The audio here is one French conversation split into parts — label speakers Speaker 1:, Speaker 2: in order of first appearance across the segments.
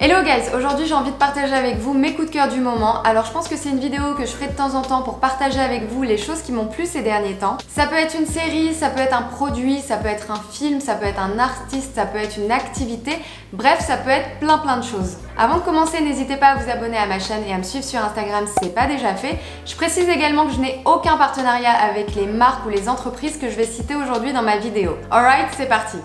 Speaker 1: Hello guys, aujourd'hui j'ai envie de partager avec vous mes coups de cœur du moment. Alors je pense que c'est une vidéo que je ferai de temps en temps pour partager avec vous les choses qui m'ont plu ces derniers temps. Ça peut être une série, ça peut être un produit, ça peut être un film, ça peut être un artiste, ça peut être une activité. Bref, ça peut être plein de choses. Avant de commencer, n'hésitez pas à vous abonner à ma chaîne et à me suivre sur Instagram si c'est pas déjà fait. Je précise également que je n'ai aucun partenariat avec les marques ou les entreprises que je vais citer aujourd'hui dans ma vidéo. Alright, c'est parti.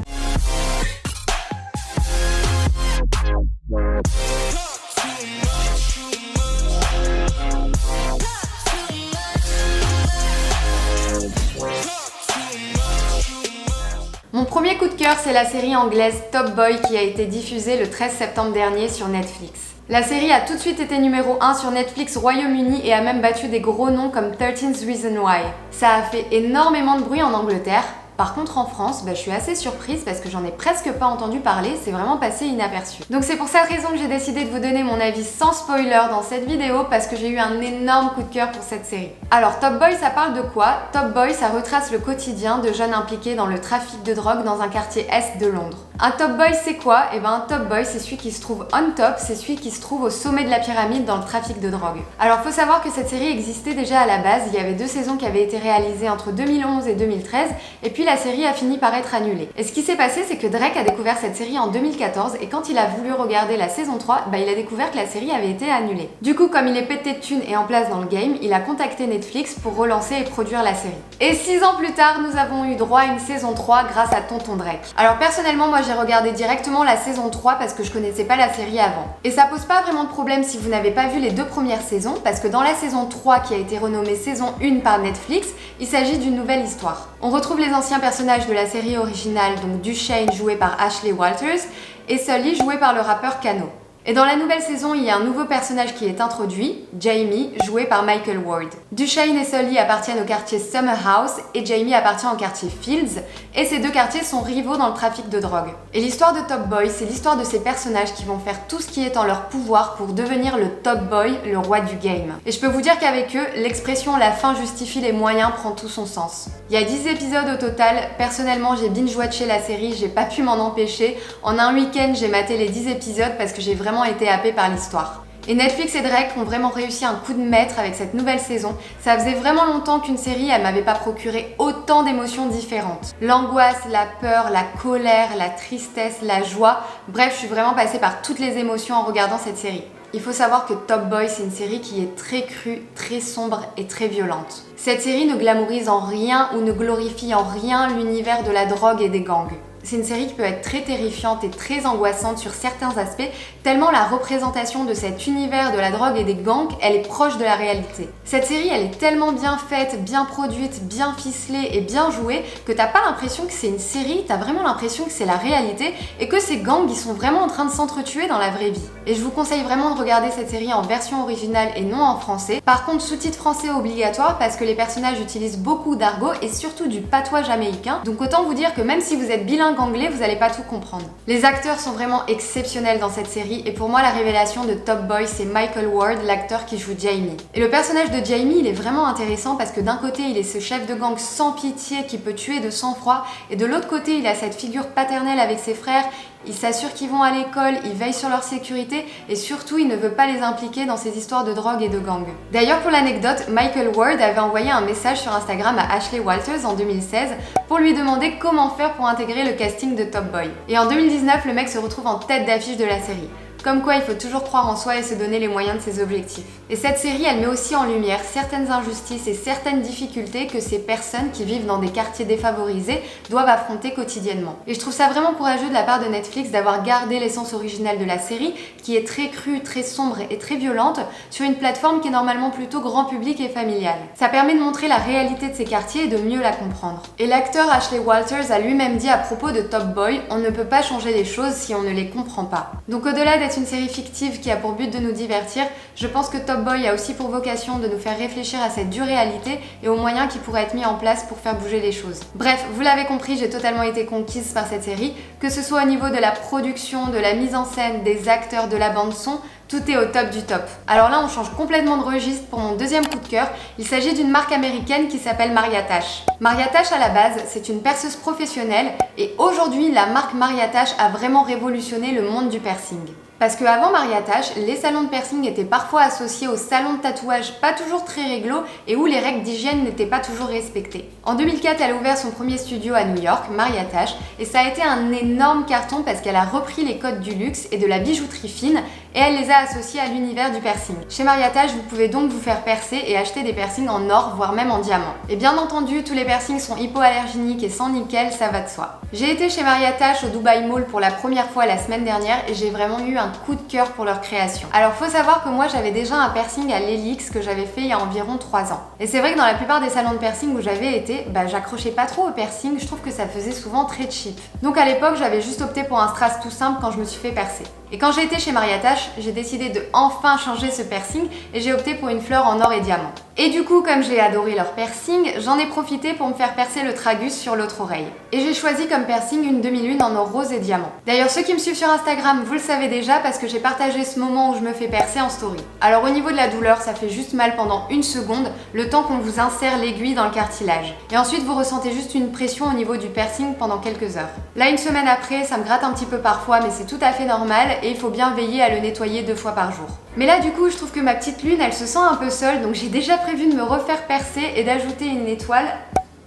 Speaker 1: Mon premier coup de cœur, c'est la série anglaise Top Boy qui a été diffusée le 13 septembre dernier sur Netflix. La série a tout de suite été numéro 1 sur Netflix Royaume-Uni et a même battu des gros noms comme 13 Reasons Why. Ça a fait énormément de bruit en Angleterre. Par contre en France, je suis assez surprise parce que j'en ai presque pas entendu parler, c'est vraiment passé inaperçu. Donc c'est pour cette raison que j'ai décidé de vous donner mon avis sans spoiler dans cette vidéo parce que j'ai eu un énorme coup de cœur pour cette série. Alors Top Boy, ça parle de quoi? Top Boy, ça retrace le quotidien de jeunes impliqués dans le trafic de drogue dans un quartier est de Londres. Un top boy c'est quoi? Un top boy c'est celui qui se trouve on top, c'est celui qui se trouve au sommet de la pyramide dans le trafic de drogue. Alors faut savoir que cette série existait déjà à la base, il y avait 2 saisons qui avaient été réalisées entre 2011 et 2013 et puis la série a fini par être annulée. Et ce qui s'est passé c'est que Drake a découvert cette série en 2014 et quand il a voulu regarder la saison 3, il a découvert que la série avait été annulée. Du coup comme il est pété de thunes et en place dans le game, il a contacté Netflix pour relancer et produire la série. Et 6 ans plus tard, nous avons eu droit à une saison 3 grâce à Tonton Drake. Alors personnellement moi j'ai regardé directement la saison 3 parce que je connaissais pas la série avant. Et ça pose pas vraiment de problème si vous n'avez pas vu les 2 premières saisons parce que dans la saison 3 qui a été renommée saison 1 par Netflix, il s'agit d'une nouvelle histoire. On retrouve les anciens personnages de la série originale, donc Dushane joué par Ashley Walters et Sully joué par le rappeur Kano. Et dans la nouvelle saison, il y a un nouveau personnage qui est introduit, Jamie, joué par Michael Ward. Dushane et Sully appartiennent au quartier Summer House et Jamie appartient au quartier Fields, et ces 2 quartiers sont rivaux dans le trafic de drogue. Et l'histoire de Top Boy, c'est l'histoire de ces personnages qui vont faire tout ce qui est en leur pouvoir pour devenir le Top Boy, le roi du game. Et je peux vous dire qu'avec eux, l'expression « la fin justifie les moyens » prend tout son sens. Il y a 10 épisodes au total, personnellement j'ai binge-watché la série, j'ai pas pu m'en empêcher. En un week-end, j'ai maté les 10 épisodes parce que j'ai vraiment été happée par l'histoire. Et Netflix et Drake ont vraiment réussi un coup de maître avec cette nouvelle saison. Ça faisait vraiment longtemps qu'une série, elle m'avait pas procuré autant d'émotions différentes. L'angoisse, la peur, la colère, la tristesse, la joie. Bref, je suis vraiment passée par toutes les émotions en regardant cette série. Il faut savoir que Top Boy, c'est une série qui est très crue, très sombre et très violente. Cette série ne glamourise en rien ou ne glorifie en rien l'univers de la drogue et des gangs. C'est une série qui peut être très terrifiante et très angoissante sur certains aspects, tellement la représentation de cet univers de la drogue et des gangs, elle est proche de la réalité. Cette série, elle est tellement bien faite, bien produite, bien ficelée et bien jouée que t'as pas l'impression que c'est une série, t'as vraiment l'impression que c'est la réalité et que ces gangs, ils sont vraiment en train de s'entretuer dans la vraie vie. Et je vous conseille vraiment de regarder cette série en version originale et non en français. Par contre, sous-titres français obligatoire parce que les personnages utilisent beaucoup d'argot et surtout du patois jamaïcain. Donc autant vous dire que même si vous êtes bilingue anglais, vous allez pas tout comprendre. Les acteurs sont vraiment exceptionnels dans cette série et pour moi la révélation de Top Boy c'est Michael Ward, l'acteur qui joue Jamie. Et le personnage de Jamie il est vraiment intéressant parce que d'un côté il est ce chef de gang sans pitié qui peut tuer de sang-froid et de l'autre côté il a cette figure paternelle avec ses frères. Il s'assure qu'ils vont à l'école, il veille sur leur sécurité et surtout il ne veut pas les impliquer dans ces histoires de drogue et de gang. D'ailleurs pour l'anecdote, Michael Ward avait envoyé un message sur Instagram à Ashley Walters en 2016 pour lui demander comment faire pour intégrer le casting de Top Boy. Et en 2019, le mec se retrouve en tête d'affiche de la série. Comme quoi il faut toujours croire en soi et se donner les moyens de ses objectifs. Et cette série, elle met aussi en lumière certaines injustices et certaines difficultés que ces personnes qui vivent dans des quartiers défavorisés doivent affronter quotidiennement. Et je trouve ça vraiment courageux de la part de Netflix d'avoir gardé l'essence originale de la série, qui est très crue, très sombre et très violente, sur une plateforme qui est normalement plutôt grand public et familiale. Ça permet de montrer la réalité de ces quartiers et de mieux la comprendre. Et l'acteur Ashley Walters a lui-même dit à propos de Top Boy, on ne peut pas changer les choses si on ne les comprend pas. Donc au-delà d'être une série fictive qui a pour but de nous divertir, je pense que Top Boy a aussi pour vocation de nous faire réfléchir à cette dure réalité et aux moyens qui pourraient être mis en place pour faire bouger les choses. Bref, vous l'avez compris, j'ai totalement été conquise par cette série, que ce soit au niveau de la production, de la mise en scène, des acteurs, de la bande son, tout est au top du top. Alors là, on change complètement de registre pour mon deuxième coup de cœur. Il s'agit d'une marque américaine qui s'appelle Mariatache. Mariatache, à la base, c'est une perceuse professionnelle et aujourd'hui, la marque Mariatache a vraiment révolutionné le monde du piercing. Parce qu'avant Mariatache, les salons de piercing étaient parfois associés aux salons de tatouage pas toujours très réglo et où les règles d'hygiène n'étaient pas toujours respectées. En 2004, elle a ouvert son premier studio à New York, Mariatache, et ça a été un énorme carton parce qu'elle a repris les codes du luxe et de la bijouterie fine et elle les a associés à l'univers du piercing. Chez Mariatache, vous pouvez donc vous faire percer et acheter des piercings en or, voire même en diamant. Et bien entendu, tous les piercings sont hypoallergéniques et sans nickel, ça va de soi. J'ai été chez Mariatache au Dubai Mall pour la première fois la semaine dernière et j'ai vraiment eu un coup de cœur pour leur création. Alors faut savoir que moi j'avais déjà un piercing à l'hélix que j'avais fait il y a environ 3 ans. Et c'est vrai que dans la plupart des salons de piercing où j'avais été, j'accrochais pas trop au piercing, je trouve que ça faisait souvent très cheap. Donc à l'époque j'avais juste opté pour un strass tout simple quand je me suis fait percer. Et quand j'ai été chez Mariatache, j'ai décidé de enfin changer ce piercing et j'ai opté pour une fleur en or et diamant. Et du coup, comme j'ai adoré leur piercing, j'en ai profité pour me faire percer le tragus sur l'autre oreille. Et j'ai choisi comme piercing une demi-lune en or rose et diamant. D'ailleurs, ceux qui me suivent sur Instagram, vous le savez déjà parce que j'ai partagé ce moment où je me fais percer en story. Alors au niveau de la douleur, ça fait juste mal pendant 1 seconde, le temps qu'on vous insère l'aiguille dans le cartilage. Et ensuite, vous ressentez juste une pression au niveau du piercing pendant quelques heures. Là, 1 semaine après, ça me gratte un petit peu parfois, mais c'est tout à fait normal et il faut bien veiller à le nettoyer 2 fois par jour. Mais là du coup je trouve que ma petite lune elle se sent un peu seule, donc j'ai déjà prévu de me refaire percer et d'ajouter une étoile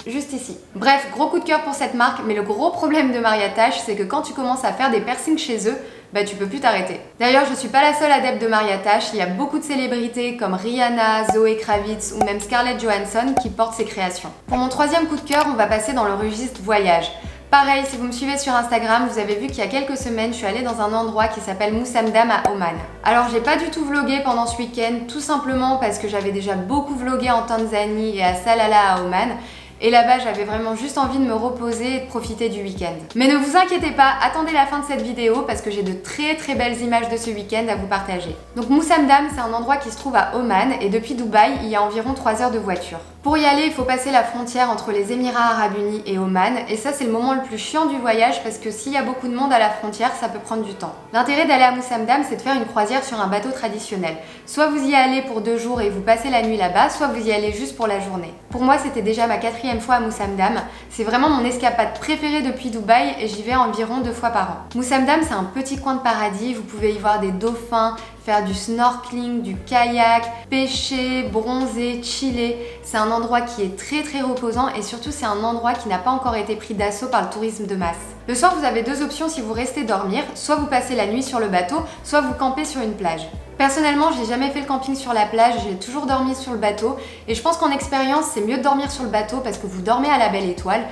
Speaker 1: juste ici. Bref, gros coup de cœur pour cette marque, mais le gros problème de Mariatache c'est que quand tu commences à faire des piercings chez eux, tu peux plus t'arrêter. D'ailleurs, je suis pas la seule adepte de Mariatache, il y a beaucoup de célébrités comme Rihanna, Zoé Kravitz ou même Scarlett Johansson qui portent ses créations. Pour mon 3e coup de cœur, on va passer dans le registre voyage. Pareil, si vous me suivez sur Instagram, vous avez vu qu'il y a quelques semaines, je suis allée dans un endroit qui s'appelle Moussamdam à Oman. Alors j'ai pas du tout vlogué pendant ce week-end, tout simplement parce que j'avais déjà beaucoup vlogué en Tanzanie et à Salalah à Oman. Et là-bas, j'avais vraiment juste envie de me reposer et de profiter du week-end. Mais ne vous inquiétez pas, attendez la fin de cette vidéo parce que j'ai de très belles images de ce week-end à vous partager. Donc Moussamdam, c'est un endroit qui se trouve à Oman et depuis Dubaï, il y a environ 3 heures de voiture. Pour y aller, il faut passer la frontière entre les Émirats Arabes Unis et Oman et ça c'est le moment le plus chiant du voyage parce que s'il y a beaucoup de monde à la frontière, ça peut prendre du temps. L'intérêt d'aller à Moussamdam, c'est de faire une croisière sur un bateau traditionnel. Soit vous y allez pour 2 jours et vous passez la nuit là-bas, soit vous y allez juste pour la journée. Pour moi, c'était déjà ma 4e fois à Moussamdam. C'est vraiment mon escapade préférée depuis Dubaï et j'y vais environ 2 fois par an. Moussamdam, c'est un petit coin de paradis, vous pouvez y voir des dauphins, faire du snorkeling, du kayak, pêcher, bronzer, chiller. C'est un endroit qui est très reposant et surtout c'est un endroit qui n'a pas encore été pris d'assaut par le tourisme de masse. Le soir, vous avez 2 options si vous restez dormir, soit vous passez la nuit sur le bateau, soit vous campez sur une plage. Personnellement, j'ai jamais fait le camping sur la plage, j'ai toujours dormi sur le bateau et je pense qu'en expérience, c'est mieux de dormir sur le bateau parce que vous dormez à la belle étoile.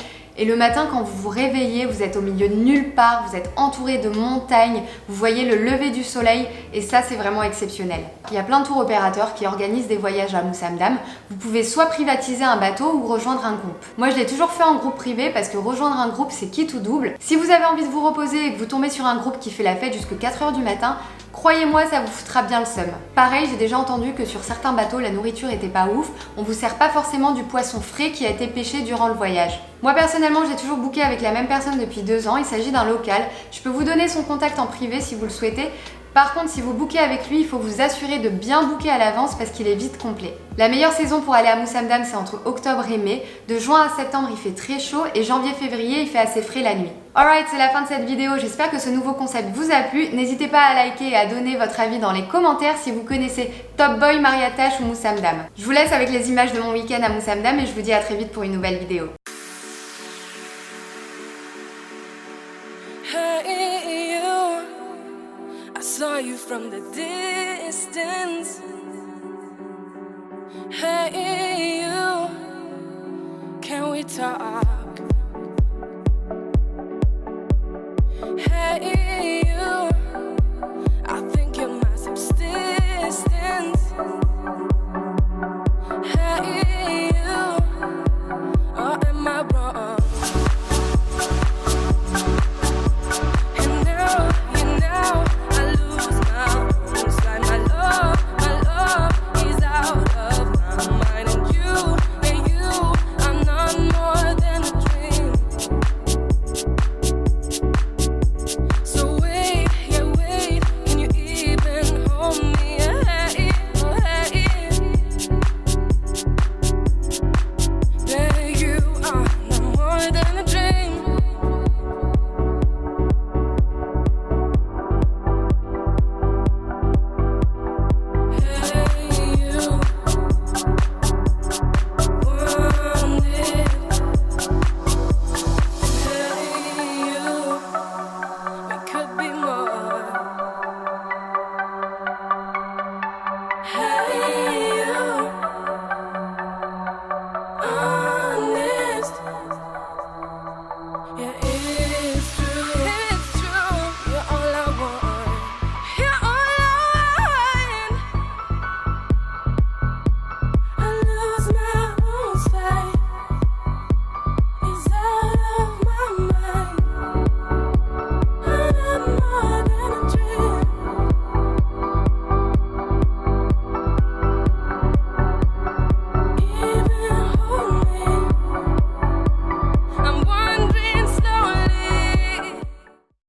Speaker 1: Et le matin, quand vous vous réveillez, vous êtes au milieu de nulle part, vous êtes entouré de montagnes, vous voyez le lever du soleil et ça, c'est vraiment exceptionnel. Il y a plein de tour opérateurs qui organisent des voyages à Moussamdam. Vous pouvez soit privatiser un bateau ou rejoindre un groupe. Moi, je l'ai toujours fait en groupe privé parce que rejoindre un groupe, c'est quitte ou double. Si vous avez envie de vous reposer et que vous tombez sur un groupe qui fait la fête jusqu'à 4 heures du matin, croyez-moi, ça vous foutra bien le seum. Pareil, j'ai déjà entendu que sur certains bateaux, la nourriture était pas ouf. On vous sert pas forcément du poisson frais qui a été pêché durant le voyage. Moi personnellement, j'ai toujours booké avec la même personne depuis 2 ans. Il s'agit d'un local. Je peux vous donner son contact en privé si vous le souhaitez. Par contre, si vous bookez avec lui, il faut vous assurer de bien booker à l'avance parce qu'il est vite complet. La meilleure saison pour aller à Moussamdam, c'est entre octobre et mai. De juin à septembre, il fait très chaud et janvier-février, il fait assez frais la nuit. Alright, c'est la fin de cette vidéo. J'espère que ce nouveau concept vous a plu. N'hésitez pas à liker et à donner votre avis dans les commentaire si vous connaissez Top Boy, Mariatache ou Moussamdam. Je vous laisse avec les images de mon week-end à Moussamdam et je vous dis à très vite pour une nouvelle vidéo.
Speaker 2: Hey, you, I saw you from the distance. Hey, you, can we talk?